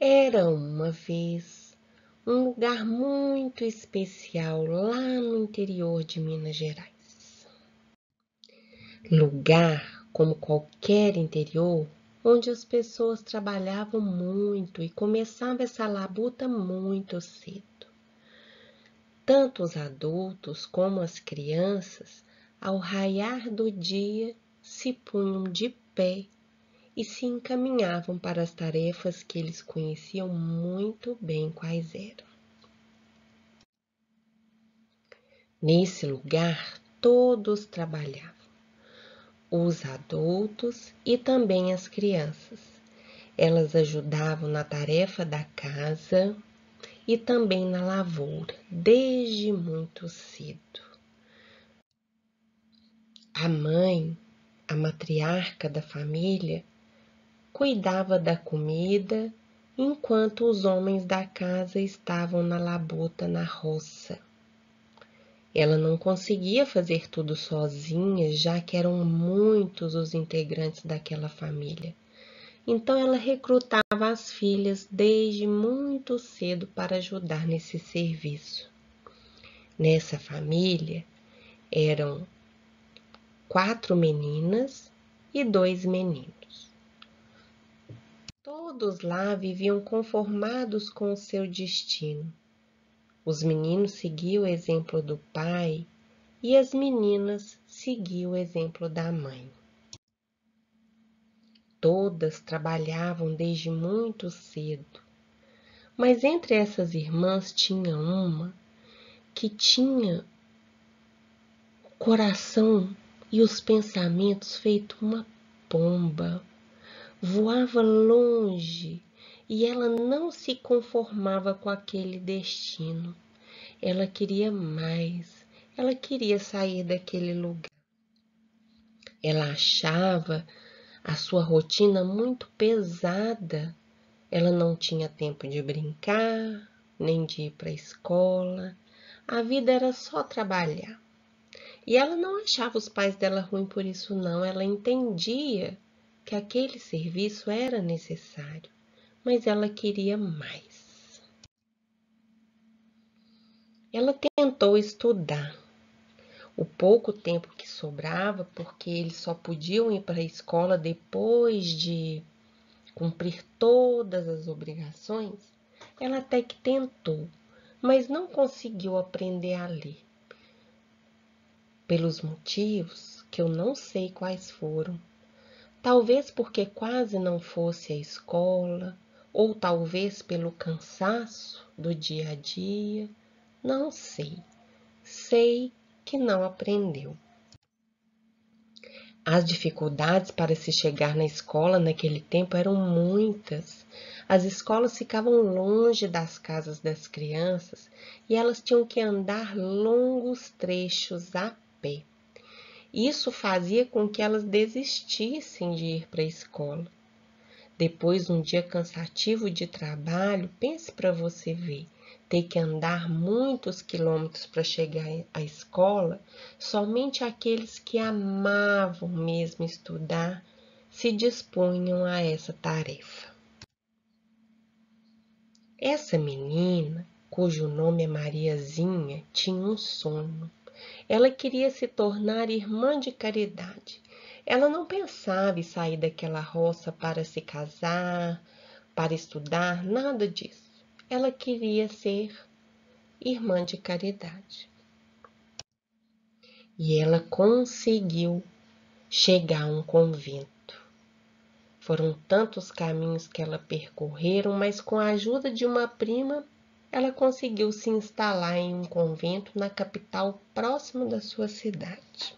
Era uma vez um lugar muito especial lá no interior de Minas Gerais. Lugar como qualquer interior, onde as pessoas trabalhavam muito e começava essa labuta muito cedo. Tanto os adultos como as crianças, ao raiar do dia, se punham de pé e se encaminhavam para as tarefas que eles conheciam muito bem quais eram. Nesse lugar, todos trabalhavam, os adultos e também as crianças. Elas ajudavam na tarefa da casa e também na lavoura, desde muito cedo. A mãe, a matriarca da família, cuidava da comida enquanto os homens da casa estavam na labuta na roça. Ela não conseguia fazer tudo sozinha, já que eram muitos os integrantes daquela família. Então ela recrutava as filhas desde muito cedo para ajudar nesse serviço. Nessa família eram 4 meninas e 2 meninos. Todos lá viviam conformados com o seu destino. Os meninos seguiam o exemplo do pai e as meninas seguiam o exemplo da mãe. Todas trabalhavam desde muito cedo, mas entre essas irmãs tinha uma que tinha o coração e os pensamentos feito uma pomba. Voava longe e ela não se conformava com aquele destino. Ela queria mais, ela queria sair daquele lugar. Ela achava a sua rotina muito pesada. Ela não tinha tempo de brincar, nem de ir para a escola. A vida era só trabalhar. E ela não achava os pais dela ruim por isso, não. Ela entendia que aquele serviço era necessário, mas ela queria mais. Ela tentou estudar o pouco tempo que sobrava, porque eles só podiam ir para a escola depois de cumprir todas as obrigações. Ela até que tentou, mas não conseguiu aprender a ler. Pelos motivos que eu não sei quais foram. Talvez porque quase não fosse à escola, ou talvez pelo cansaço do dia a dia, não sei. Sei que não aprendeu. As dificuldades para se chegar na escola naquele tempo eram muitas. As escolas ficavam longe das casas das crianças e elas tinham que andar longos trechos a pé. Isso fazia com que elas desistissem de ir para a escola. Depois de um dia cansativo de trabalho, pense para você ver, ter que andar muitos quilômetros para chegar à escola, somente aqueles que amavam mesmo estudar se dispunham a essa tarefa. Essa menina, cujo nome é Mariazinha, tinha um sonho. Ela queria se tornar irmã de caridade. Ela não pensava em sair daquela roça para se casar, para estudar, nada disso. Ela queria ser irmã de caridade. E ela conseguiu chegar a um convento. Foram tantos caminhos que ela percorreram, mas com a ajuda de uma prima, ela conseguiu se instalar em um convento na capital próximo da sua cidade.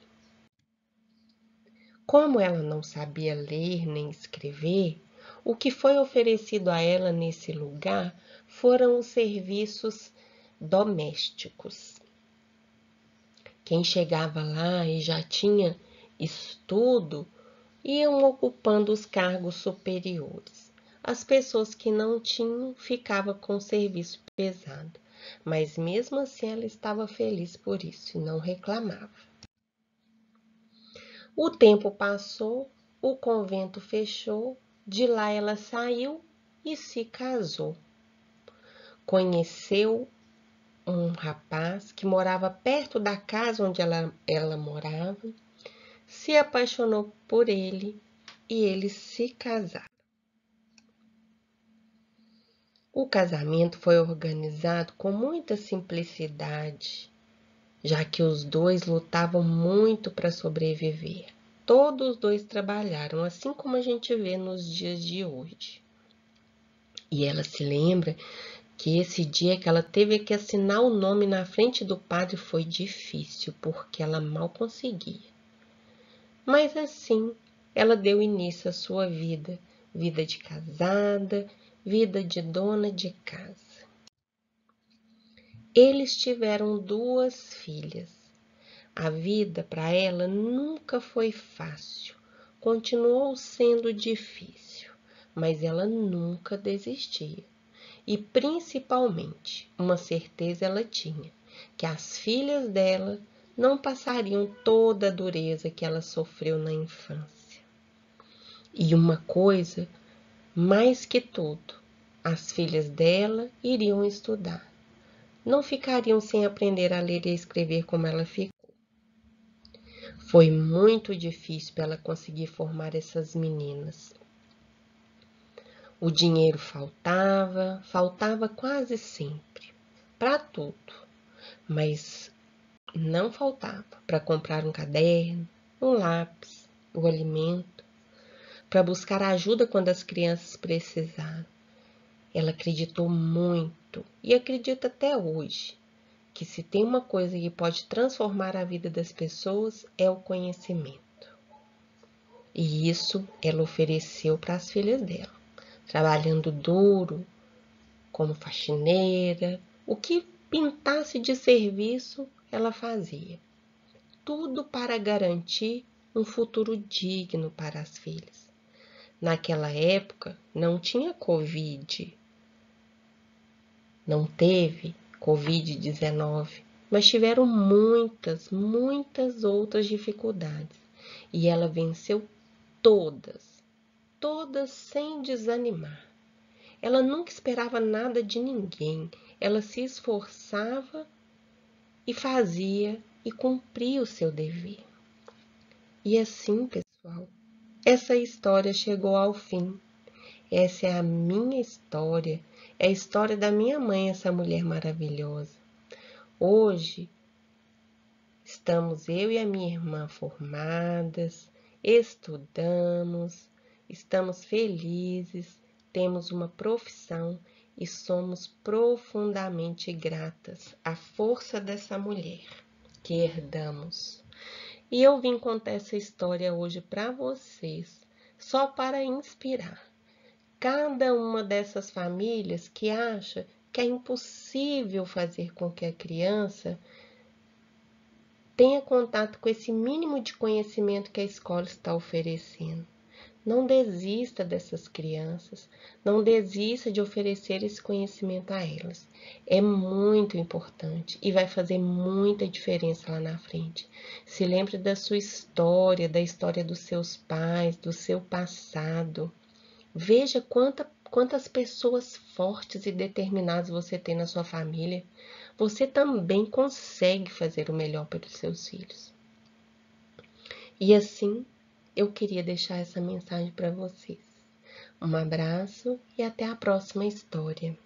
Como ela não sabia ler nem escrever, o que foi oferecido a ela nesse lugar foram os serviços domésticos. Quem chegava lá e já tinha estudo iam ocupando os cargos superiores. As pessoas que não tinham ficavam com serviço pesado, mas mesmo assim ela estava feliz por isso e não reclamava. O tempo passou, o convento fechou, de lá ela saiu e se casou. Conheceu um rapaz que morava perto da casa onde ela morava, se apaixonou por ele e eles se casaram. O casamento foi organizado com muita simplicidade, já que os dois lutavam muito para sobreviver. Todos os dois trabalharam, assim como a gente vê nos dias de hoje. E ela se lembra que esse dia que ela teve que assinar o nome na frente do padre foi difícil, porque ela mal conseguia. Mas assim, ela deu início à sua vida, vida de casada, vida de dona de casa. Eles tiveram 2 filhas. A vida para ela nunca foi fácil, continuou sendo difícil, mas ela nunca desistia. E principalmente, uma certeza ela tinha, que as filhas dela não passariam toda a dureza que ela sofreu na infância. E uma coisa, mais que tudo, as filhas dela iriam estudar. Não ficariam sem aprender a ler e escrever como ela ficou. Foi muito difícil para ela conseguir formar essas meninas. O dinheiro faltava quase sempre, para tudo, mas não faltava para comprar um caderno, um lápis, o alimento, para buscar ajuda quando as crianças precisaram. Ela acreditou muito e acredita até hoje que se tem uma coisa que pode transformar a vida das pessoas é o conhecimento. E isso ela ofereceu para as filhas dela, trabalhando duro, como faxineira, o que pintasse de serviço ela fazia. Tudo para garantir um futuro digno para as filhas. Naquela época não tinha Covid, não teve Covid-19, mas tiveram muitas outras dificuldades. E ela venceu todas sem desanimar. Ela nunca esperava nada de ninguém, ela se esforçava e fazia e cumpria o seu dever. E assim, pessoal, essa história chegou ao fim. Essa é a minha história, é a história da minha mãe, essa mulher maravilhosa. Hoje, estamos eu e a minha irmã formadas, estudamos, estamos felizes, temos uma profissão e somos profundamente gratas à força dessa mulher que herdamos. E eu vim contar essa história hoje para vocês, só para inspirar cada uma dessas famílias que acha que é impossível fazer com que a criança tenha contato com esse mínimo de conhecimento que a escola está oferecendo. Não desista dessas crianças, não desista de oferecer esse conhecimento a elas. É muito importante e vai fazer muita diferença lá na frente. Se lembre da sua história, da história dos seus pais, do seu passado. Veja quantas pessoas fortes e determinadas você tem na sua família. Você também consegue fazer o melhor pelos seus filhos. E assim, eu queria deixar essa mensagem para vocês. Um abraço e até a próxima história.